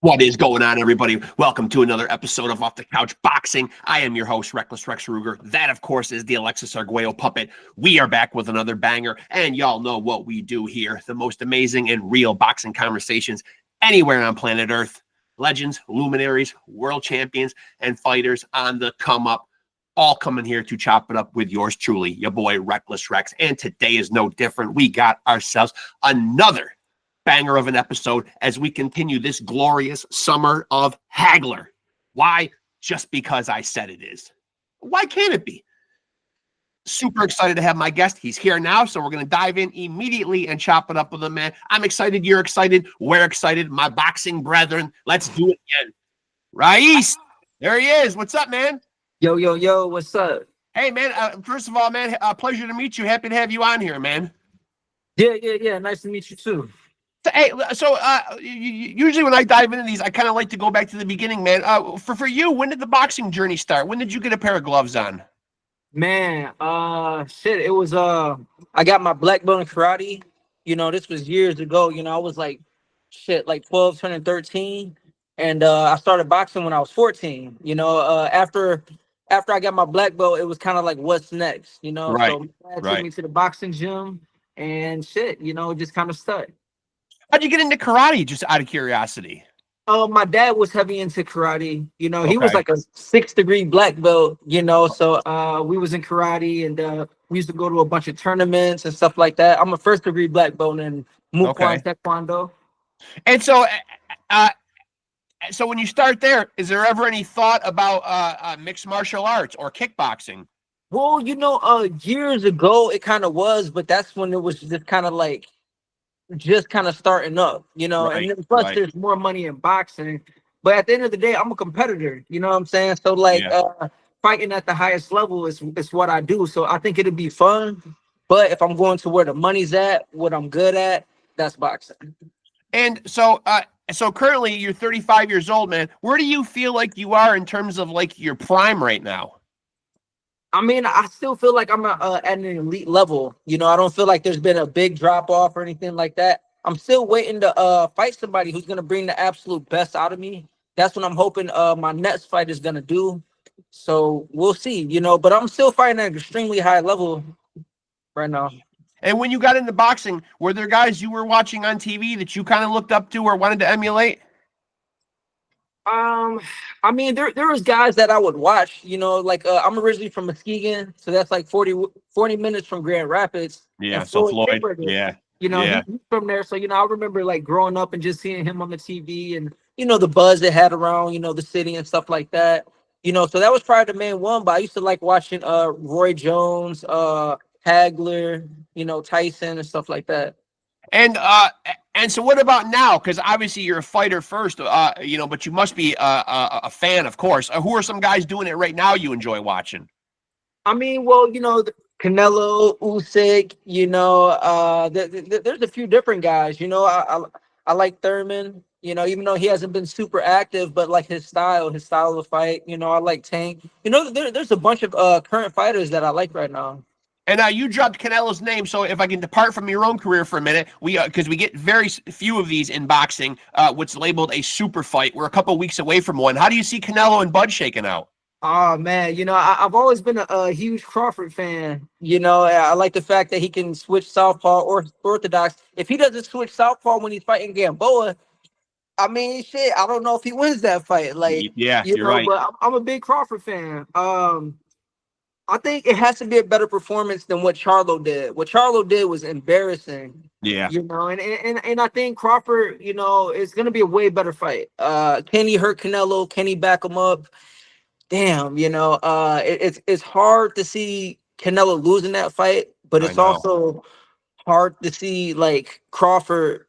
What is going on, everybody? Welcome to another episode of Off the Couch Boxing. I am your host, Reckless Rex Ruger. That, of course, is the Alexis Arguello puppet. We are back with another banger, and y'all know what we do here. The most amazing and real boxing conversations anywhere on planet Earth. Legends, luminaries, world champions, and fighters on the come up, all coming here to chop it up with yours truly, your boy, Reckless Rex. And today is no different. We got ourselves another banger of an episode as we continue this glorious summer of Hagler. Why? Just because I said it is. Why can't it be? Super excited to have my guest. He's here now, so we're going to dive in immediately and chop it up with him, man. I'm excited. You're excited. We're excited. My boxing brethren, let's do it again. Rexx, there he is. What's up, man? Yo, what's up? Hey, man, first of all, man, pleasure to meet you. Happy to have you on here, man. Yeah. Nice to meet you, too. Hey, so usually when I dive into these, I kind of like to go back to the beginning, man. For you, when did the boxing journey start? When did you get a pair of gloves on? Man, it was I got my black belt in karate. This was years ago. I was like 12, turning 13, and I started boxing when I was 14. After I got my black belt, it was kind of like, what's next? Right, So my dad took me to the boxing gym, and it just kind of stuck. How'd you get into karate, just out of curiosity? My dad was heavy into karate. He was Okay. like a 6th-degree black belt, so we was in karate, and we used to go to a bunch of tournaments and stuff like that. I'm a 1st-degree black belt in Muay Thai Taekwondo. And so when you start there, is there ever any thought about mixed martial arts or kickboxing? Well, years ago it kind of was, but that's when it was just kind of like starting up, Right, and then plus right. there's more money in boxing. But at the end of the day, I'm a competitor, you know what I'm saying? So fighting at the highest level is what I do. So I think it'd be fun. But if I'm going to where the money's at, what I'm good at, that's boxing. And so currently you're 35 years old, man. Where do you feel like you are in terms of like your prime right now? I mean, I still feel like I'm at an elite level. I don't feel like there's been a big drop off or anything like that. I'm still waiting to fight somebody who's gonna bring the absolute best out of me. That's what I'm hoping my next fight is gonna do. So we'll see, But I'm still fighting at an extremely high level right now. And when you got into boxing, were there guys you were watching on TV that you kind of looked up to or wanted to emulate? I mean, there was guys that I would watch, I'm originally from Muskegon, so that's like 40 minutes from Grand Rapids. Yeah, And so Floyd, Mayberger, yeah. He's from there. So, I remember like growing up and just seeing him on the TV and, the buzz it had around, the city and stuff like that. So that was probably the main one, but I used to like watching Roy Jones, Hagler, Tyson and stuff like that. And so what about now? Because obviously you're a fighter first, but you must be a fan, of course. Who are some guys doing it right now you enjoy watching? I mean, well, Canelo, Usyk, there's a few different guys. I like Thurman, even though he hasn't been super active, but like his style of fight, I like Tank. There's a bunch of current fighters that I like right now. And you dropped Canelo's name, so if I can depart from your own career for a minute, because we get very few of these in boxing, what's labeled a super fight. We're a couple weeks away from one. How do you see Canelo and Bud shaking out? Oh man, I've always been a huge Crawford fan. I like the fact that he can switch southpaw or orthodox. If he doesn't switch southpaw when he's fighting Gamboa, I mean, shit, I don't know if he wins that fight. You're right. But I'm a big Crawford fan. I think it has to be a better performance than what Charlo did. What Charlo did was embarrassing. Yeah. And I think Crawford, is gonna be a way better fight. Can he hurt Canelo? Can he back him up? Damn, it's hard to see Canelo losing that fight, but it's also hard to see like Crawford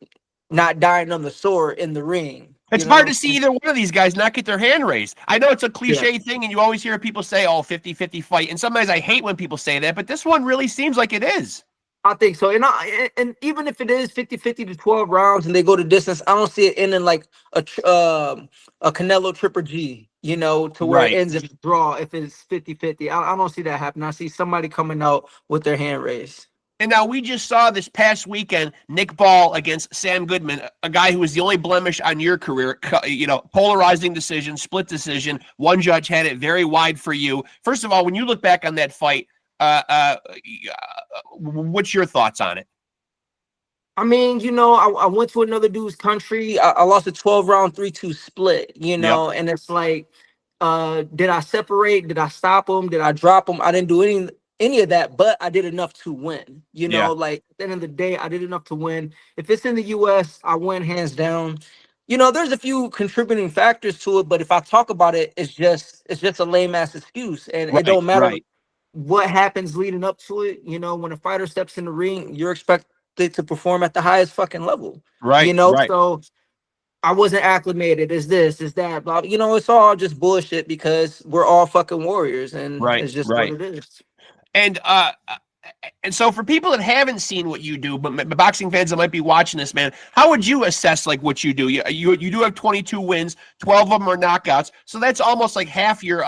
not dying on the sword in the ring. It's hard to see either one of these guys not get their hand raised. I know it's a cliche thing, and you always hear people say, 50-50 fight. And sometimes I hate when people say that, but this one really seems like it is. I think so. And even if it is 50-50 to 12 rounds and they go to distance, I don't see it ending like a Canelo Triple G, to where it ends in a draw if it's 50-50. I don't see that happen. I see somebody coming out with their hand raised. And now we just saw this past weekend Nick Ball against Sam Goodman, a guy who was the only blemish on your career. Polarizing decision, split decision. One judge had it very wide for you. First of all, when you look back on that fight, what's your thoughts on it? I mean, I went to another dude's country. I lost a 12-round 3-2 split, Yep. and it's like, did I separate? Did I stop him? Did I drop him? I didn't do any of that, but I did enough to win. Yeah. Like at the end of the day, I did enough to win. If it's in the US, I win hands down. There's a few contributing factors to it, but if I talk about it, it's just a lame ass excuse. And it don't matter what happens leading up to it. When a fighter steps in the ring, you're expected to perform at the highest fucking level. Right. So I wasn't acclimated. Is this, is that, blah. It's all just bullshit because we're all fucking warriors, and it's just what it is. And so for people that haven't seen what you do, but boxing fans that might be watching this, man, how would you assess like what you do? You do have 22 wins, 12 of them are knockouts, so that's almost like half your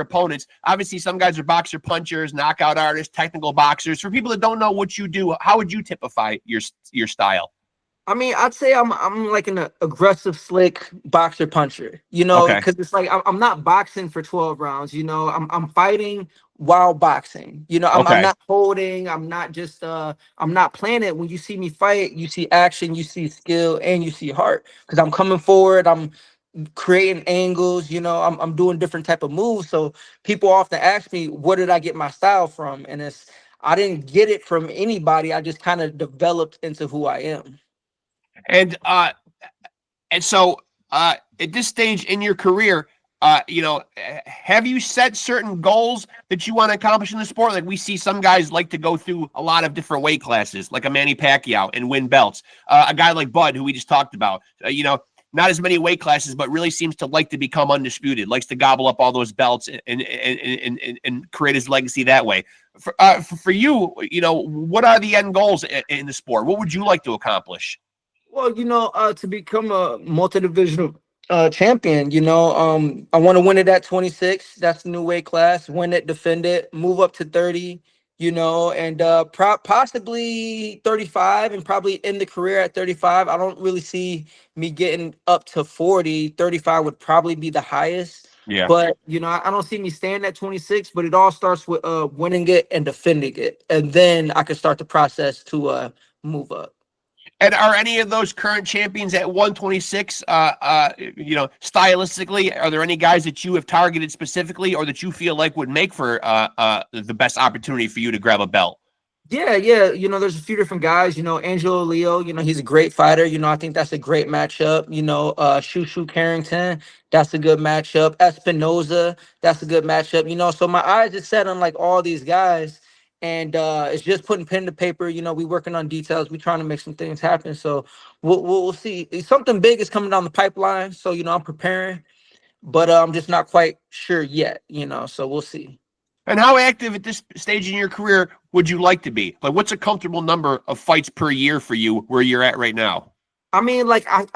opponents. Obviously, some guys are boxer punchers, knockout artists, technical boxers. For people that don't know what you do, how would you typify your style? I mean, I'd say I'm like an aggressive, slick boxer puncher, because it's like I'm not boxing for 12 rounds, I'm fighting while boxing. I'm not holding, I'm not just I'm not playing it. When you see me fight, you see action, you see skill, and you see heart. Because I'm coming forward, I'm creating angles, I'm doing different type of moves. So people often ask me, where did I get my style from? And I didn't get it from anybody. I just kind of developed into who I am. And so at this stage in your career, have you set certain goals that you want to accomplish in the sport? Like we see some guys like to go through a lot of different weight classes, like a Manny Pacquiao, and win belts. A guy like Bud, who we just talked about, not as many weight classes, but really seems to like to become undisputed, likes to gobble up all those belts and create his legacy that way. For you, what are the end goals in the sport? What would you like to accomplish? Well, to become a multi-divisional champion, I want to win it at 26. That's the new weight class. Win it, defend it, move up to 30, and possibly 35, and probably end the career at 35. I don't really see me getting up to 40. 35 would probably be the highest. Yeah. But, I don't see me staying at 26, but it all starts with winning it and defending it. And then I can start the process to move up. And are any of those current champions at 126, stylistically, are there any guys that you have targeted specifically or that you feel like would make for the best opportunity for you to grab a belt? Yeah. There's a few different guys, Angelo Leo, he's a great fighter. I think that's a great matchup. Shushu Carrington, that's a good matchup. Espinoza, that's a good matchup. So my eyes are set on like all these guys. And it's just putting pen to paper. We working on details. We trying to make some things happen. So we'll see. Something big is coming down the pipeline. So I'm preparing, but I'm just not quite sure yet. So we'll see. And how active at this stage in your career would you like to be? Like, what's a comfortable number of fights per year for you where you're at right now? I mean, like I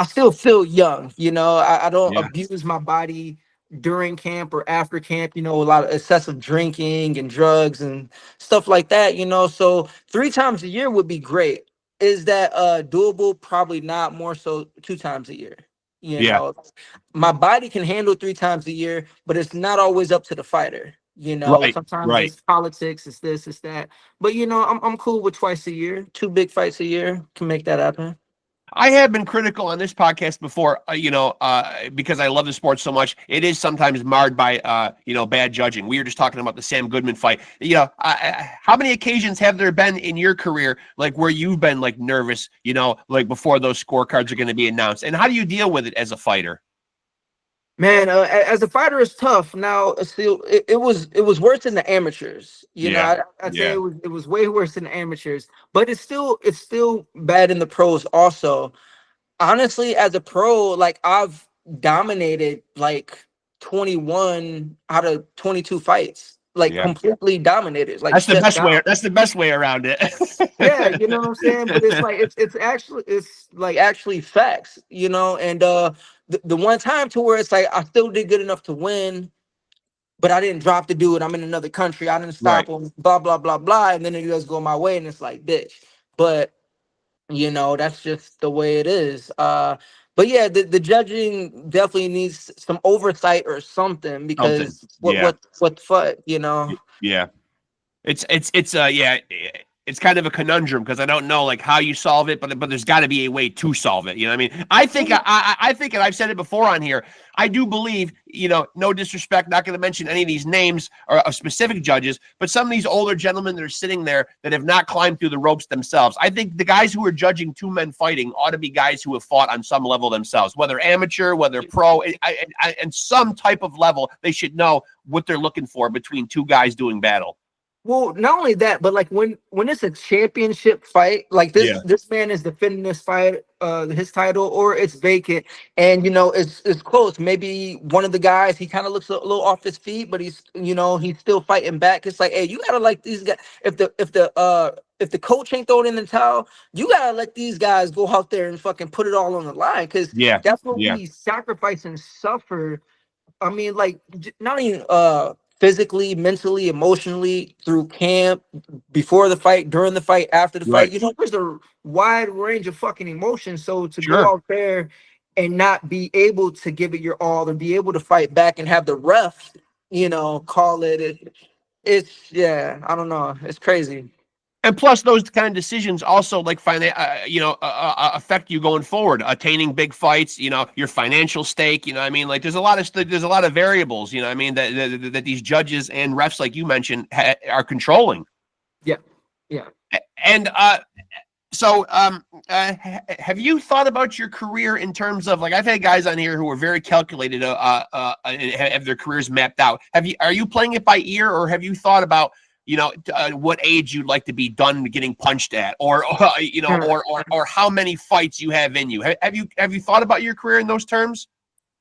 still feel young. I don't abuse my body during camp or after camp, a lot of excessive drinking and drugs and stuff like that, so 3 times a year would be great. Is that doable? Probably not. More so 2 times a year. My body can handle 3 times a year, but it's not always up to the fighter. Sometimes it's politics, it's this, it's that. But I'm cool with twice a year. 2 big fights a year can make that happen. I have been critical on this podcast before, because I love the sport so much. It is sometimes marred by, bad judging. We were just talking about the Sam Goodman fight. How many occasions have there been in your career, like where you've been like nervous, like before those scorecards are going to be announced? And how do you deal with it as a fighter? Man, as a fighter, it's tough. Now, still, it was worse than the amateurs. I'd say it was way worse than the amateurs. But it's still bad in the pros also. Honestly, as a pro, like I've dominated like 21 out of 22 fights, like completely dominated. Like that's the best way. That's the best way around it. Yeah, you know what I'm saying. But it's like it's actually facts. And the one time to where it's like I still did good enough to win, but I didn't drop the dude. I'm in another country. I didn't Right. stop him. Blah blah blah blah. And then it does go my way, and it's like, bitch. But that's just the way it is. But yeah, the judging definitely needs some oversight or something, Something. because Yeah. what the fuck. Yeah. It's kind of a conundrum because I don't know like how you solve it, but there's got to be a way to solve it. You know what I mean? I think, and I've said it before on here. I do believe, no disrespect, not going to mention any of these names or of specific judges, but some of these older gentlemen that are sitting there that have not climbed through the ropes themselves. I think the guys who are judging two men fighting ought to be guys who have fought on some level themselves, whether amateur, whether pro, and some type of level. They should know what they're looking for between two guys doing battle. Well, not only that, but like when it's a championship fight, like Yeah. this man is defending this fight, his title, or it's vacant, and it's close. Maybe one of the guys, he kind of looks a little off his feet, but he's still fighting back. It's like, hey, you gotta like these guys. If the coach ain't throwing in the towel, you gotta let these guys go out there and fucking put it all on the line, because Yeah. that's what Yeah. we sacrifice and suffer. I mean, like, not even physically, mentally, emotionally, through camp, before the fight, during the fight, after the fight. Right. There's a wide range of fucking emotions. So to go Sure. out there and not be able to give it your all, or be able to fight back and have the ref, call it's yeah, I don't know. It's crazy. And plus, those kind of decisions also like affect you going forward, attaining big fights. Your financial stake. I mean, like there's a lot of variables. I mean that these judges and refs, like you mentioned, are controlling. Yeah, yeah. And have you thought about your career in terms of, like, I've had guys on here who are very calculated, and have their careers mapped out. Are you playing it by ear, or have you thought about, what age you'd like to be done getting punched at, or or how many fights you have in you? Have you thought about your career in those terms?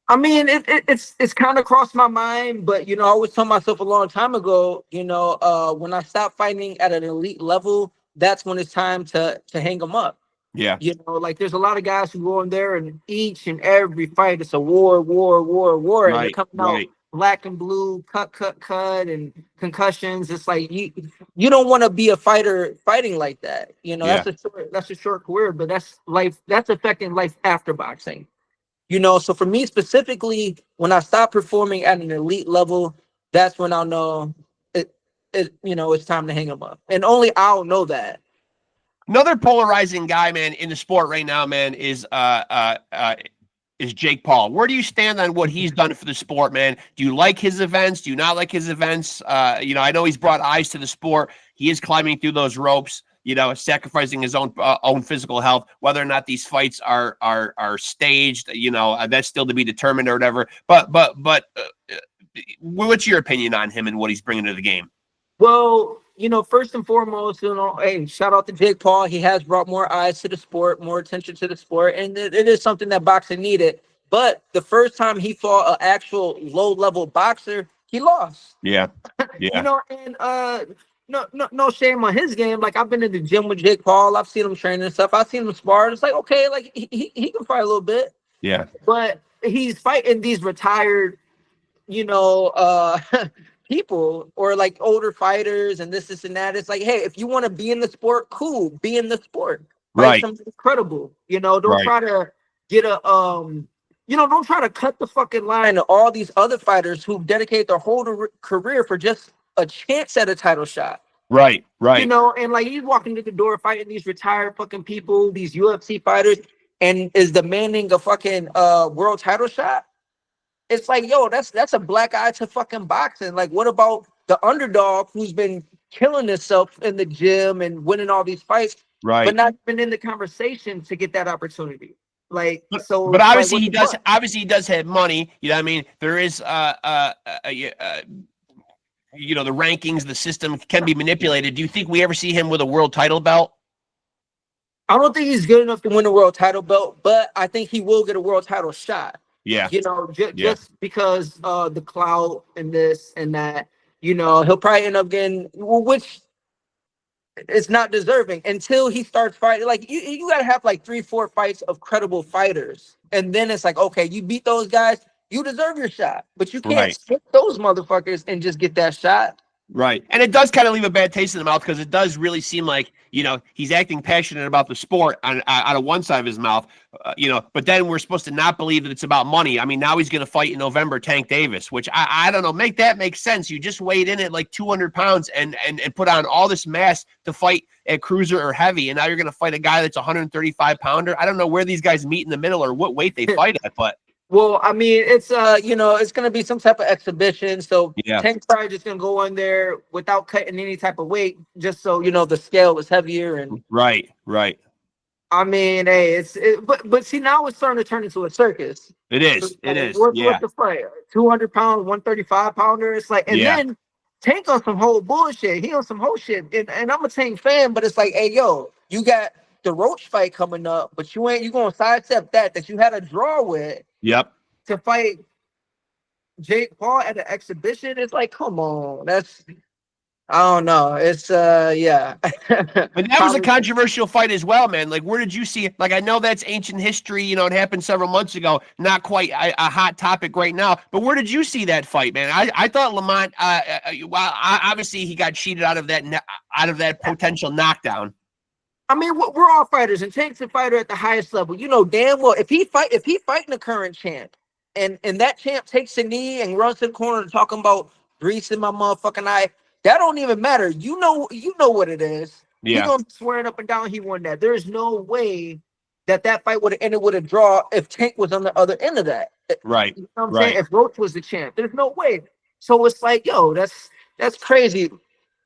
I mean, it's kind of crossed my mind, but I always told myself a long time ago, when I stop fighting at an elite level, that's when it's time to hang them up. Yeah. Like there's a lot of guys who go in there, and each and every fight it's a war, war, war, war, and they're Right. coming out Right. black and blue, cut, and concussions. It's like you don't want to be a fighter fighting like that. Yeah. That's a short career, but that's life. That's affecting life after boxing. So for me specifically, when I stop performing at an elite level, that's when I'll know it's time to hang them up, and only I'll know that. Another polarizing guy, man, in the sport right now, man, is Jake Paul. Where do you stand on what he's done for the sport, man? Do you like his events? Do you not like his events? I know he's brought eyes to the sport. He is climbing through those ropes, sacrificing his own physical health. Whether or not these fights are staged, that's still to be determined or whatever. But what's your opinion on him and what he's bringing to the game? Well, first and foremost, hey, shout out to Jake Paul. He has brought more eyes to the sport, more attention to the sport, and it is something that boxing needed. But the first time he fought an actual low-level boxer, he lost. Yeah, yeah. And no shame on his game. Like, I've been in the gym with Jake Paul. I've seen him train and stuff. I've seen him spar. It's like, okay, like he can fight a little bit. Yeah. But he's fighting these retired, people, or like older fighters, and this and that. It's like, hey, if you want to be in the sport, cool, be in the sport. Fight Right. something incredible. Don't Right. try to get a don't try to cut the fucking line to all these other fighters who dedicate their whole career for just a chance at a title shot. Right. Right. And like he's walking to the door fighting these retired fucking people, these UFC fighters, and is demanding a fucking world title shot. It's like, yo, that's a black eye to fucking boxing. Like, what about the underdog who's been killing himself in the gym and winning all these fights, Right. but not been in the conversation to get that opportunity? Like, so. But obviously like, he does. Obviously he does have money. I mean, there is the rankings, the system can be manipulated. Do you think we ever see him with a world title belt? I don't think he's good enough to win a world title belt, but I think he will get a world title shot. Yeah. Just because the clout and this and that, he'll probably end up getting, which is not deserving until he starts fighting. Like, you got to have like 3-4 fights of credible fighters. And then it's like, okay, you beat those guys, you deserve your shot. But you can't Right. skip those motherfuckers and just get that shot. Right. And it does kind of leave a bad taste in the mouth because it does really seem like, he's acting passionate about the sport out of one side of his mouth, but then we're supposed to not believe that it's about money. I mean, now he's going to fight in November, Tank Davis, which I don't know, make that make sense. You just weighed in at like 200 pounds and put on all this mass to fight at cruiser or heavy. And now you're going to fight a guy that's 135 pounder. I don't know where these guys meet in the middle or what weight they fight at, but. Well, I mean, it's it's gonna be some type of exhibition. So Yeah. Tank's probably just gonna go in there without cutting any type of weight, just so the scale is heavier. And Right. I mean, hey, but see, now it's starting to turn into a circus. It is. It is. What's the fight? 200 pound, 135 pounder. It's like, and then Tank on some whole bullshit. He on some whole shit. And I'm a Tank fan, but it's like, hey, yo, you got the Roach fight coming up, but you gonna sidestep that you had a draw with. Yep. To fight Jake Paul at an exhibition. It's like, come on, I don't know. It's yeah. But that was a controversial fight as well, man. Like, where did you see it? Like, I know that's ancient history, it happened several months ago, not quite a hot topic right now, but where did you see that fight, man? I thought Lamont, obviously he got cheated out of that potential knockdown. I mean, we're all fighters, and Tank's a fighter at the highest level. You know damn well if he fighting the current champ, and that champ takes a knee and runs to the corner talking about greasing my motherfucking eye, that don't even matter. You know what it is. Yeah. He's gonna be swearing up and down he won that. There's no way that fight would have ended with a draw if Tank was on the other end of that. Right. You know what I'm saying? If Roach was the champ, there's no way. So it's like, yo, that's crazy.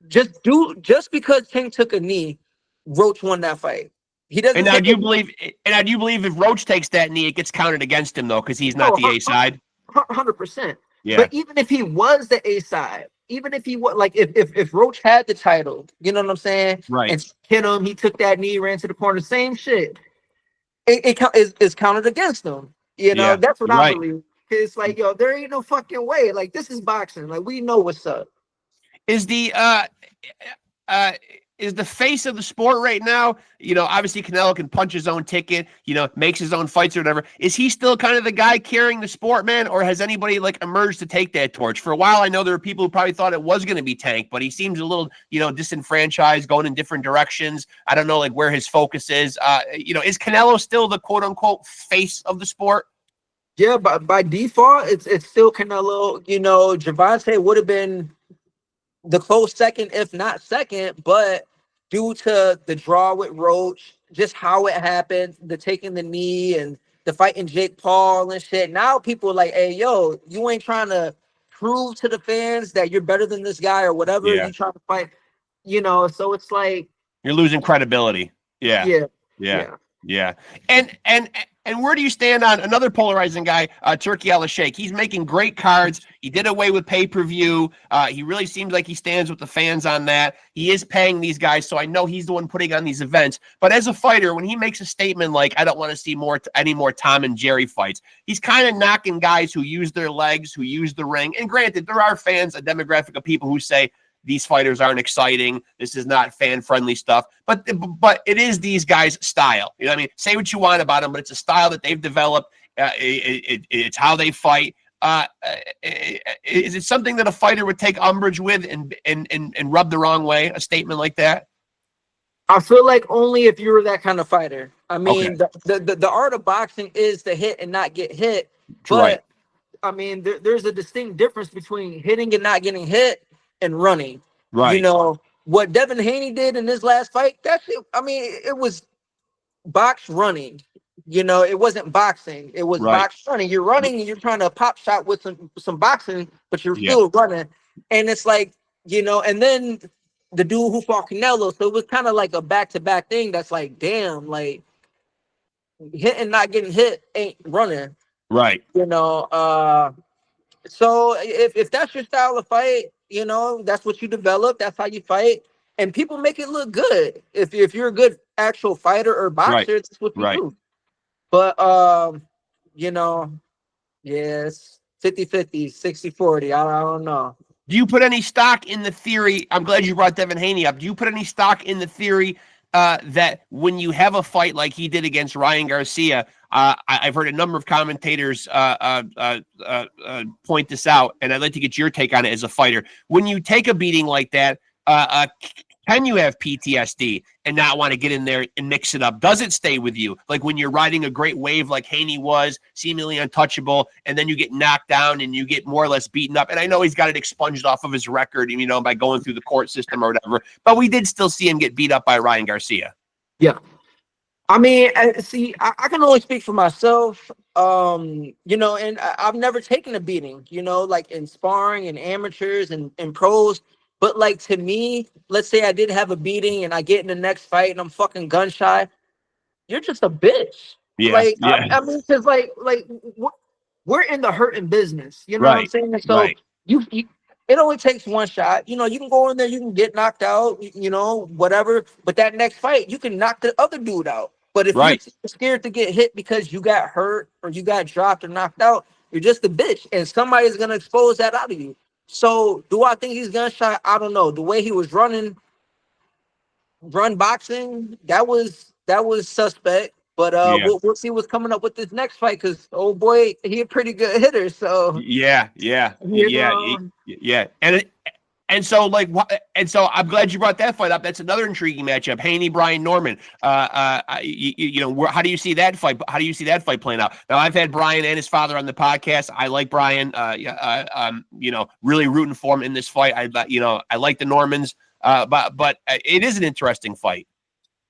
Just because Tank took a knee, Roach won that fight. He doesn't. And now do you believe if Roach takes that knee, it gets counted against him though, because he's not the A side? 100%. Yeah. But even if he was the A side, even if he was like if Roach had the title, you know what I'm saying? Right. And hit him, he took that knee, ran to the corner, same shit. It's counted against him. That's what I believe. It's like, yo, there ain't no fucking way. Like, this is boxing. Like, we know what's up. Is the face of the sport right now, obviously Canelo can punch his own ticket, makes his own fights or whatever. Is he still kind of the guy carrying the sport, man? Or has anybody emerged to take that torch? For a while, I know there were people who probably thought it was going to be Tank, but he seems a little, disenfranchised, going in different directions. I don't know where his focus is. Is Canelo still the quote unquote face of the sport? Yeah, by default, it's still Canelo. Gervonta would have been the close second, if not second, but due to the draw with Roach, just how it happened, the taking the knee and the fighting Jake Paul and shit. Now people are like, hey, yo, you ain't trying to prove to the fans that you're better than this guy or whatever. Yeah. You trying to fight, so it's like you're losing credibility. Yeah. And where do you stand on another polarizing guy, Turki Al-Sheikh? He's making great cards. He did away with pay-per-view. He really seems like he stands with the fans on that. He is paying these guys, so I know he's the one putting on these events. But as a fighter, when he makes a statement like, I don't want to see any more Tom and Jerry fights, he's kind of knocking guys who use their legs, who use the ring. And granted, there are fans, a demographic of people who say, these fighters aren't exciting. This is not fan-friendly stuff. But it is these guys' style. You know what I mean? Say what you want about them, but it's a style that they've developed. It's how they fight. Is it something that a fighter would take umbrage with and rub the wrong way, a statement like that? I feel like only if you were that kind of fighter. I mean, the art of boxing is to hit and not get hit. But, right. I mean, there's a distinct difference between hitting and not getting hit and running. Right. What Devin Haney did in his last fight, that shit, I mean, it was box running. It wasn't boxing. It was box running. You're running and you're trying to pop shot with some boxing, but you're still running. And it's like, and then the dude who fought Canelo, so it was kind of like a back-to-back thing that's like, damn, like hitting, not getting hit ain't running. Right. So if that's your style of fight, that's what you develop. That's how you fight, and people make it look good. If you're a good actual fighter or boxer, that's what you do. But yes, 50-50, 60-40. I don't know. Do you put any stock in the theory? I'm glad you brought Devin Haney up. Do you put any stock in the theory that when you have a fight like he did against Ryan Garcia, I've heard a number of commentators point this out, and I'd like to get your take on it as a fighter. When you take a beating like that, can you have PTSD and not want to get in there and mix it up? Does it stay with you? Like when you're riding a great wave like Haney was, seemingly untouchable, and then you get knocked down and you get more or less beaten up. And I know he's got it expunged off of his record, by going through the court system or whatever, but we did still see him get beat up by Ryan Garcia. Yeah. I mean, see, I can only speak for myself, and I've never taken a beating, like in sparring and amateurs and pros. But like to me, let's say I did have a beating and I get in the next fight and I'm fucking gun shy. You're just a bitch. Yeah, Like yeah. I mean, because we're in the hurting business. You know what I'm Right, saying? So right. you it only takes one shot. You can go in there, you can get knocked out, whatever. But that next fight, you can knock the other dude out. But if you're Right. scared to get hit because you got hurt or you got dropped or knocked out, you're just a bitch, and somebody's gonna expose that out of you. So do I think he's gun shy? I don't know. The way he was run boxing, that was suspect. But Yeah. we'll see what's coming up with this next fight, because oh boy, he a pretty good hitter. So Yeah. you know, And so, I'm glad you brought that fight up. That's another intriguing matchup: Haney, Brian Norman. How do you see that fight? How do you see that fight playing out? Now, I've had Brian and his father on the podcast. I like Brian. Really rooting for him in this fight. I like the Normans. But it is an interesting fight.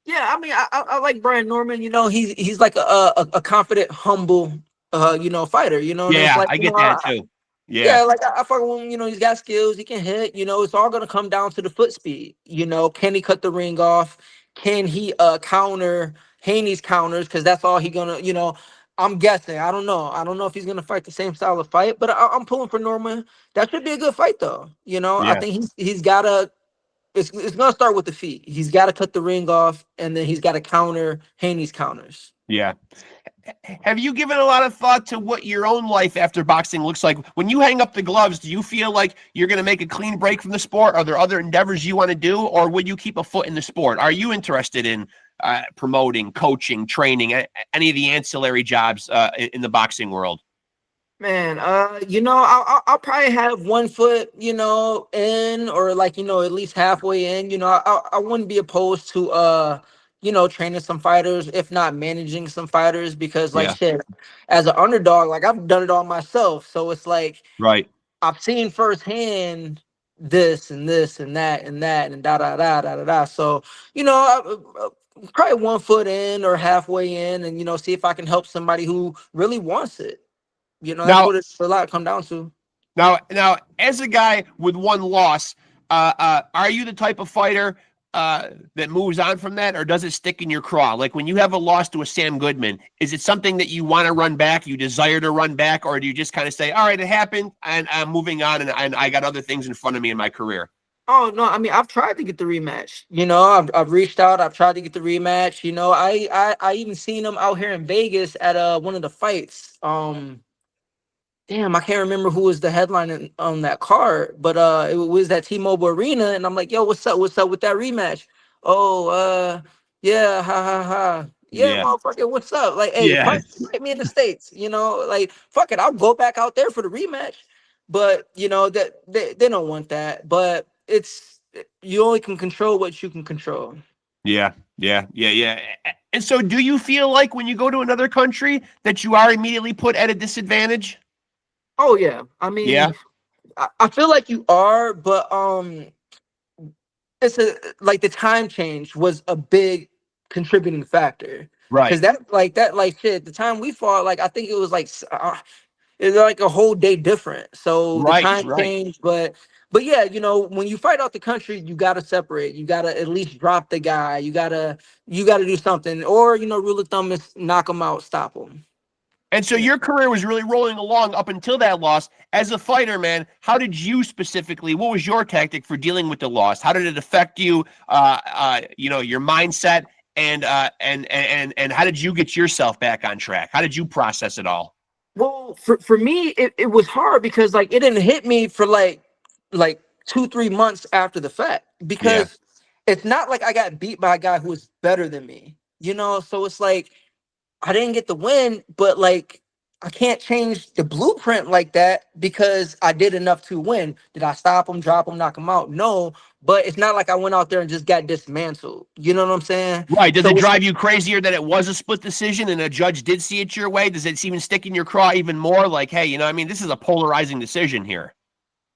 yeah. I mean, I like Brian Norman. He's like a confident, humble, fighter. And it's Yeah, like I get that too. yeah, Yeah, like I fuck with him. He's got skills. He can hit. It's all gonna come down to the foot speed. Can he cut the ring off? Can he counter Haney's counters? Because that's all he gonna. I'm guessing. I don't know. I don't know if he's gonna fight the same style of fight, but I'm pulling for Norman. That should be a good fight, though. I yeah. think he's gotta. It's gonna start with the feet. He's got to cut the ring off, and then he's got to counter Haney's counters. Yeah. Have you given a lot of thought to what your own life after boxing looks like? When you hang up the gloves, do you feel like you're going to make a clean break from the sport? Are there other endeavors you want to do, or would you keep a foot in the sport? Are you interested in promoting, coaching, training, any of the ancillary jobs in the boxing world? Man, I'll probably have one foot, in, or at least halfway in. I wouldn't be opposed to training some fighters, if not managing some fighters, because Yeah. shit, as an underdog, like I've done it all myself. So it's like Right. I've seen firsthand this and this and that and that and da da da da da da. So, probably one foot in or halfway in, and see if I can help somebody who really wants it. That's Now, what it's a lot come down to. Now, as a guy with one loss, are you the type of fighter that moves on from that, or does it stick in your craw? Like when you have a loss to a Sam Goodman, is it something that you want to run back, you desire to run back, or do you just kind of say, all right, it happened, and I'm moving on, and I got other things in front of me in my career? Oh no, I mean I've tried to get the rematch. I've reached out. I've tried to get the rematch. I even seen him out here in Vegas at one of the fights. Damn, I can't remember who was the headline on that card, but it was at T-Mobile Arena, and I'm like, yo, what's up? What's up with that rematch? Oh, yeah, ha ha ha. Yeah, Yeah. motherfucker, what's up? Like, hey, Yeah. fight me in the States, like, fuck it, I'll go back out there for the rematch. But that they don't want that. But you only can control what you can control. Yeah. And so do you feel like when you go to another country that you are immediately put at a disadvantage? Oh yeah. I mean, Yeah. I feel like you are, but it's like the time change was a big contributing factor. Right. Because shit, the time we fought, like I think it was like it's like a whole day different. So the time Right. changed, but yeah, when you fight out the country, you gotta separate. You gotta at least drop the guy. You gotta do something, or rule of thumb is knock him out, stop him. And so your career was really rolling along up until that loss. As a fighter, man, how did you specifically, what was your tactic for dealing with the loss? How did it affect you, your mindset, and how did you get yourself back on track? How did you process it all? Well, for me, it was hard because like it didn't hit me for like 2-3 months after the fact, Yeah. because it's not like I got beat by a guy who was better than me, you know? So it's like I didn't get the win, but like I can't change the blueprint like that because I did enough to win. Did I stop him, drop him, knock him out? No, but it's not like I went out there and just got dismantled. You know what I'm saying? Right. Does it So it's drive you crazier that it was a split decision and a judge did see it your way? Does it even stick in your craw even more? Like, hey, I mean, this is a polarizing decision here.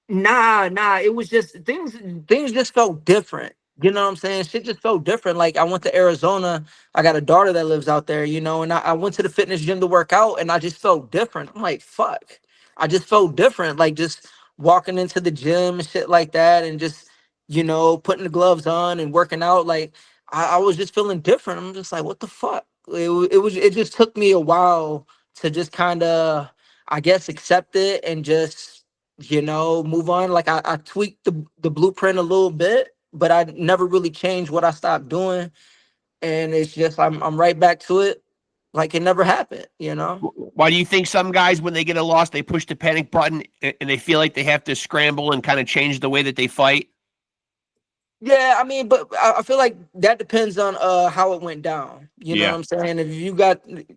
nah. It was just things just felt different. You know what I'm saying? Shit just felt different. Like I went to Arizona. I got a daughter that lives out there, you know, and I went to the fitness gym to work out and I just felt different. I'm like, fuck. I just felt different. Like just walking into the gym and shit like that and just, you know, putting the gloves on and working out. Like I was just feeling different. I'm just like, what the fuck? It just took me a while to just kind of, I guess, accept it and just move on. Like I tweaked the blueprint a little bit, but I never really changed what I stopped doing. And it's just I'm right back to it like it never happened. Why do you think some guys, when they get a loss, they push the panic button and they feel like they have to scramble and kind of change the way that they fight? Yeah, I mean, but I feel like that depends on how it went down. You know what Yeah. I'm saying? If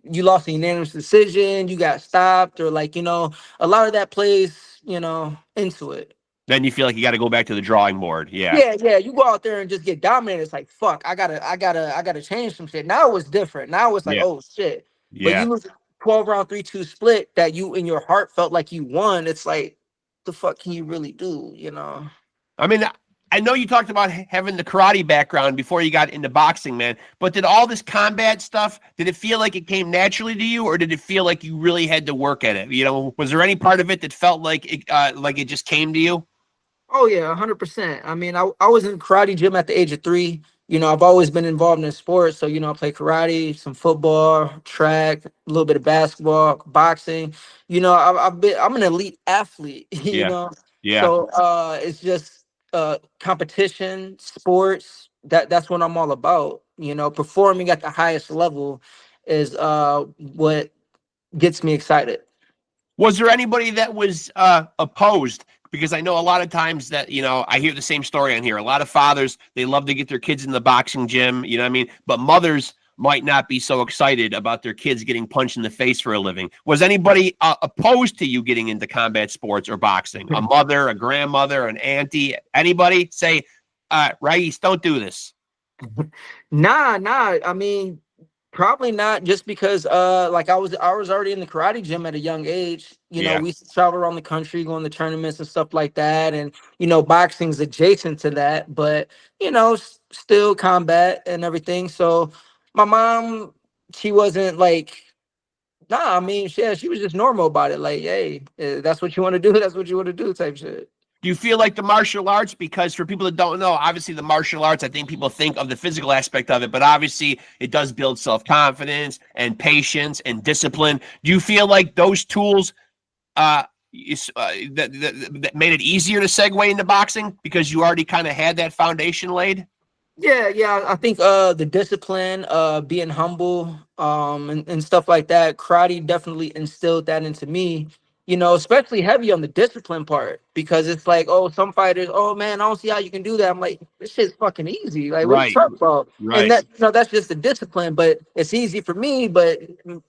you lost a unanimous decision, you got stopped, or like, a lot of that plays, into it. Then you feel like you got to go back to the drawing board. Yeah. Yeah. You go out there and just get dominated. It's like, fuck, I gotta change some shit. Now it's different. Now it's like, Yeah. oh shit. But Yeah. you lose a 12 round 3-2 split that you in your heart felt like you won. It's like, the fuck can you really do? I mean, I know you talked about having the karate background before you got into boxing, man, but did all this combat stuff, did it feel like it came naturally to you, or did it feel like you really had to work at it? Was there any part of it that felt like it just came to you? Oh yeah, 100%. I mean, I was in karate gym at the age of 3. I've always been involved in sports. So, I play karate, some football, track, a little bit of basketball, boxing. I'm an elite athlete, Yeah. Yeah. So it's just competition, sports. That's what I'm all about. Performing at the highest level is what gets me excited. Was there anybody that was opposed? Because I know a lot of times that, I hear the same story on here. A lot of fathers, they love to get their kids in the boxing gym, you know what I mean? But mothers might not be so excited about their kids getting punched in the face for a living. Was anybody opposed to you getting into combat sports or boxing? A mother, a grandmother, an auntie, anybody say, Rexx, don't do this? Nah. I mean, probably not, just because like I was already in the karate gym at a young age. Yeah. We used to travel around the country, going to tournaments and stuff like that. And boxing's adjacent to that, but still combat and everything. So my mom, she wasn't like, nah, I mean, she was just normal about it. Like, hey, that's what you want to do, that's what you want to do, type shit. Do you feel like the martial arts, because for people that don't know, obviously the martial arts, I think people think of the physical aspect of it, but obviously it does build self-confidence and patience and discipline. Do you feel like those tools that made it easier to segue into boxing because you already kind of had that foundation laid? Yeah. I think the discipline, being humble, and stuff like that. Karate definitely instilled that into me. Especially heavy on the discipline part, because it's like, oh, some fighters, oh man, I don't see how you can do that. I'm like, this shit's fucking easy. Like, what are you Right. talking about? And Right. that's just the discipline, but it's easy for me, but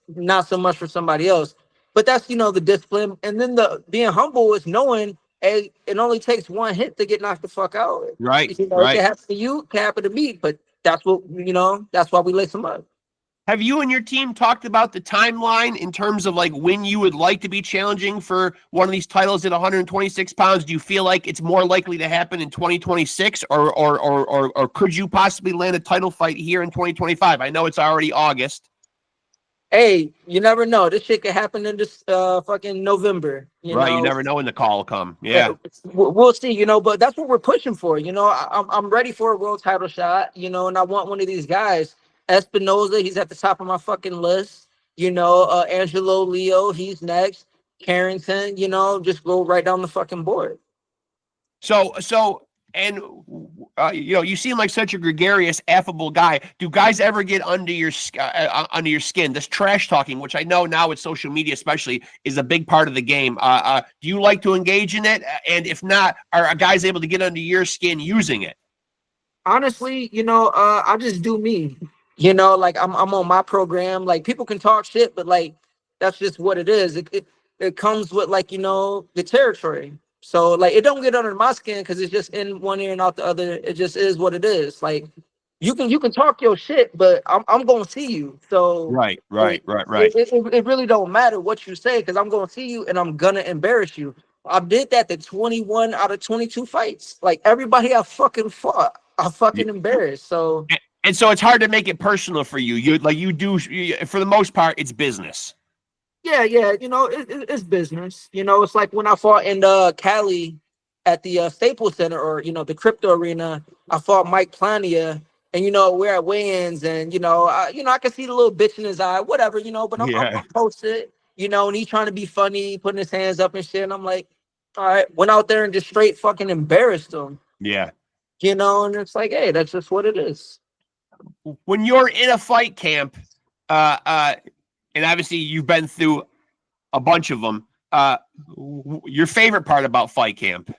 not so much for somebody else. But that's the discipline, and then the being humble is knowing, hey, it only takes one hit to get knocked the fuck out. Right. It can Right. happen to you, it can happen to me, but that's why we lace them up. Have you and your team talked about the timeline in terms of like when you would like to be challenging for one of these titles at 126 pounds? Do you feel like it's more likely to happen in 2026, or could you possibly land a title fight here in 2025? I know it's already August. Hey, you never know. This shit could happen in this fucking November. Right. You never know when the call will come. Yeah, Yeah. we'll see. But that's what we're pushing for. I'm ready for a world title shot. And I want one of these guys. Espinoza, he's at the top of my fucking list. Angelo Leo, he's next. Carrington, just go right down the fucking board. And you seem like such a gregarious, affable guy. Do guys ever get under your skin? This trash talking, which I know now with social media especially, is a big part of the game. Do you like to engage in it? And if not, are guys able to get under your skin using it? Honestly, I just do me. Like I'm on my program. Like people can talk shit, but like that's just what it is. It comes with like the territory. So like it don't get under my skin because it's just in one ear and out the other. It just is what it is. Like you can talk your shit, but I'm gonna see you. So Right, it right, right, it, right. it really don't matter what you say because I'm gonna see you and I'm gonna embarrass you. I did that to 21 out of 22 fights. Like everybody I fucking fought, I Y- fucking embarrassed. So And so it's hard to make it personal for you. For the most part, it's business. yeah, it's business. It's like when I fought in Cali at the Staples Center or the crypto arena. I fought Mike Plania, and we're at weigh-ins, and I can see the little bitch in his eye, whatever, but Yeah, I'm posted, and he's trying to be funny, putting his hands up and shit. And I'm like, all right, went out there and just straight fucking embarrassed him, yeah. and it's like, hey, that's just what it is. When you're in a fight camp, uh, uh, and obviously you've been through a bunch of them. Your favorite part about fight camp?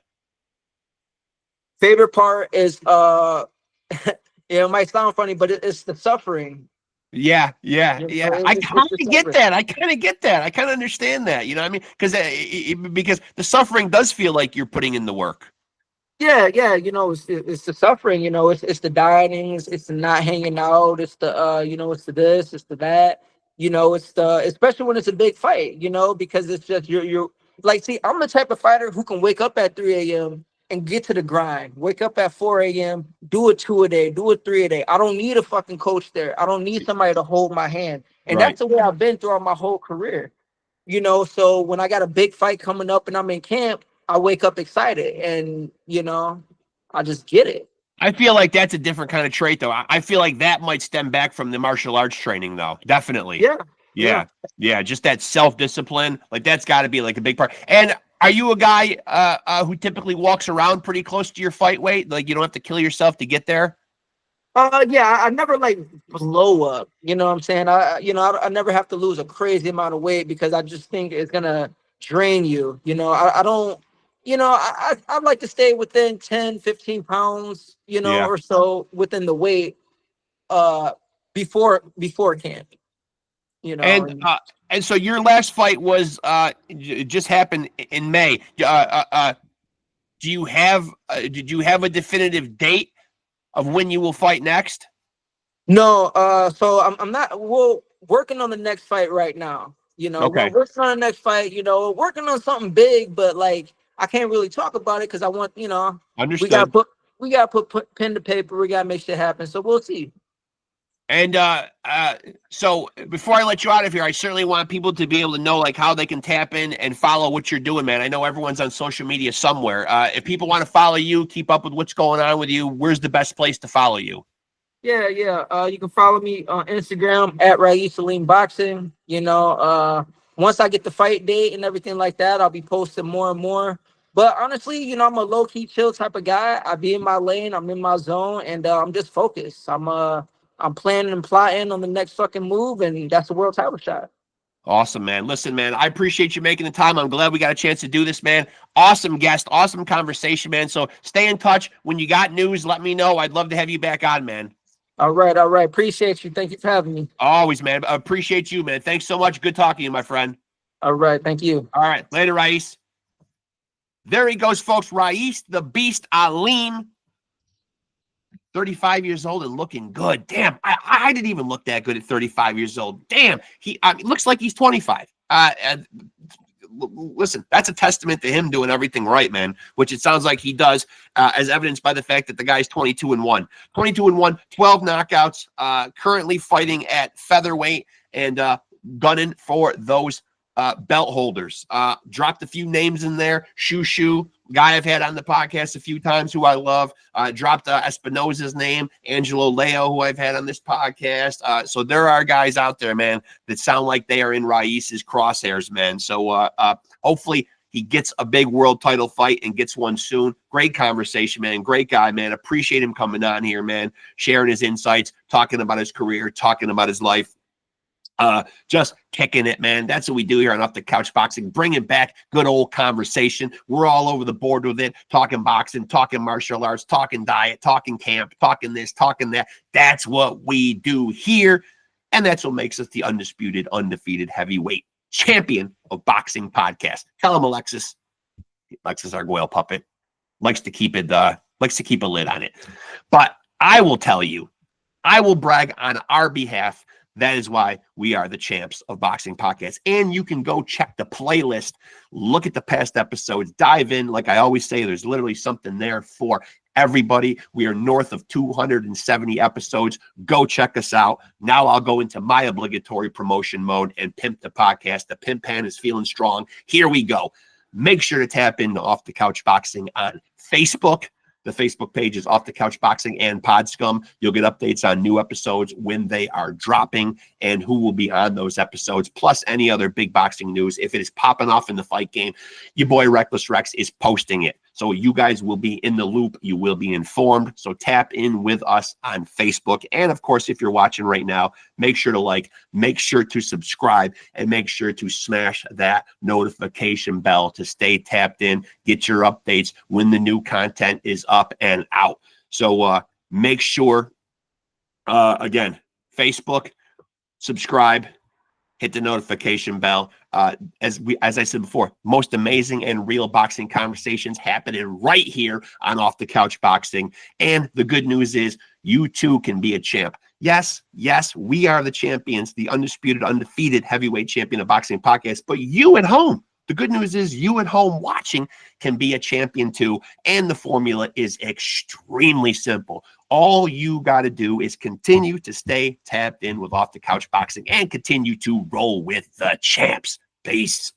Favorite part is it might sound funny, but it's the suffering. Yeah, yeah, yeah. I kind It's the of get suffering. that. I kind of get that. I kind of understand that. You know what I mean? Because the suffering does feel like you're putting in the work. Yeah. It's the suffering. It's the dining. It's the not hanging out. It's the it's the this. It's the that. It's the especially when it's a big fight. Because it's just you're like, see, I'm the type of fighter who can wake up at 3 a.m. and get to the grind. Wake up at 4 a.m. Do a 2 a day. Do a 3 a day. I don't need a fucking coach there. I don't need somebody to hold my hand. And Right. that's the way I've been throughout my whole career. So when I got a big fight coming up and I'm in camp, I wake up excited and I just get it. I feel like that's a different kind of trait, though. I feel like that might stem back from the martial arts training, though. Definitely. Yeah, yeah. Yeah. Yeah. Just that self discipline. Like, that's got to be like a big part. And are you a guy who typically walks around pretty close to your fight weight? Like, you don't have to kill yourself to get there? Yeah, I never like blow up. You know what I'm saying? I never have to lose a crazy amount of weight because I just think it's gonna drain you. I don't. I like to stay within 10, 15 pounds. Yeah. Or so within the weight. Uh, before camp. And And uh, and so your last fight was just happened in May. Do you have did you have a definitive date of when you will fight next? No, so I'm not well working on the next fight right now. We're Okay, working on the next fight, working on something big, but like I can't really talk about it because I want, we gotta understood. put put pen to paper, we gotta make shit happen. So we'll see. And so before I let you out of here, I certainly want people to be able to know like how they can tap in and follow what you're doing, man. I know everyone's on social media somewhere. If people want to follow you, keep up with what's going on with you, where's the best place to follow you? Yeah. You can follow me on Instagram at ALEEM Boxing. Once I get the fight date and everything like that, I'll be posting more and more. But honestly, I'm a low key chill type of guy. I be in my lane, I'm in my zone, and I'm just focused. I'm planning and plotting on the next fucking move, and that's the world title shot. Awesome, man. Listen, man, I appreciate you making the time. I'm glad we got a chance to do this, man. Awesome guest, awesome conversation, man. So stay in touch. When you got news, let me know. I'd love to have you back on, man. All right. Appreciate you. Thank you for having me. Always, man. I appreciate you, man. Thanks so much. Good talking to you, my friend. All right, thank you. All right. Later, Rexx. There he goes, folks. Rexx, the Beast ALEEM. 35 years old and looking good. Damn, I didn't even look that good at 35 years old. Damn, he looks like he's 25. Listen, that's a testament to him doing everything right, man, which it sounds like he does, as evidenced by the fact that the guy's 22-1. 22-1, 12 knockouts, currently fighting at featherweight and gunning for those belt holders. Dropped a few names in there. Shushu, guy I've had on the podcast a few times who I love. Dropped Espinosa's name, Angelo Leo, who I've had on this podcast. So there are guys out there, man, that sound like they are in Rexx's crosshairs, man. So hopefully he gets a big world title fight and gets one soon. Great conversation, man. Great guy, man. Appreciate him coming on here, man, sharing his insights, talking about his career, talking about his life. Just kicking it, man. That's what we do here on Off the Couch Boxing, bringing back good old conversation. We're all over the board with it, talking boxing, talking martial arts, talking diet, talking camp, talking this, talking that. That's what we do here, and that's what makes us the undisputed, undefeated heavyweight champion of boxing podcast. Tell him, Alexis. Alexis, our Arguello puppet, likes to keep a lid on it. But I will tell you, I will brag on our behalf. That is why we are the champs of boxing podcasts. And you can go check the playlist, look at the past episodes, dive in. Like I always say, there's literally something there for everybody. We are north of 270 episodes. Go check us out. Now I'll go into my obligatory promotion mode and pimp the podcast. The pimp pan is feeling strong. Here we go. Make sure to tap into Off the Couch Boxing on Facebook. The Facebook page is Off the Couch Boxing and Pod Scum. You'll get updates on new episodes when they are dropping and who will be on those episodes, plus any other big boxing news. If it is popping off in the fight game, your boy Reckless Rex is posting it. So you guys will be in the loop. You will be informed. So tap in with us on Facebook. And of course, if you're watching right now, make sure to like, make sure to subscribe, and make sure to smash that notification bell to stay tapped in, get your updates when the new content is up and out. So make sure, again, Facebook, subscribe, hit the notification bell. As I said before, most amazing and real boxing conversations happening right here on Off the Couch Boxing. And the good news is you too can be a champ. Yes, we are the champions, the undisputed, undefeated heavyweight champion of boxing podcast. But you at home, the good news is you at home watching can be a champion too. And the formula is extremely simple. All you got to do is continue to stay tapped in with Off the Couch Boxing and continue to roll with the champs. Peace.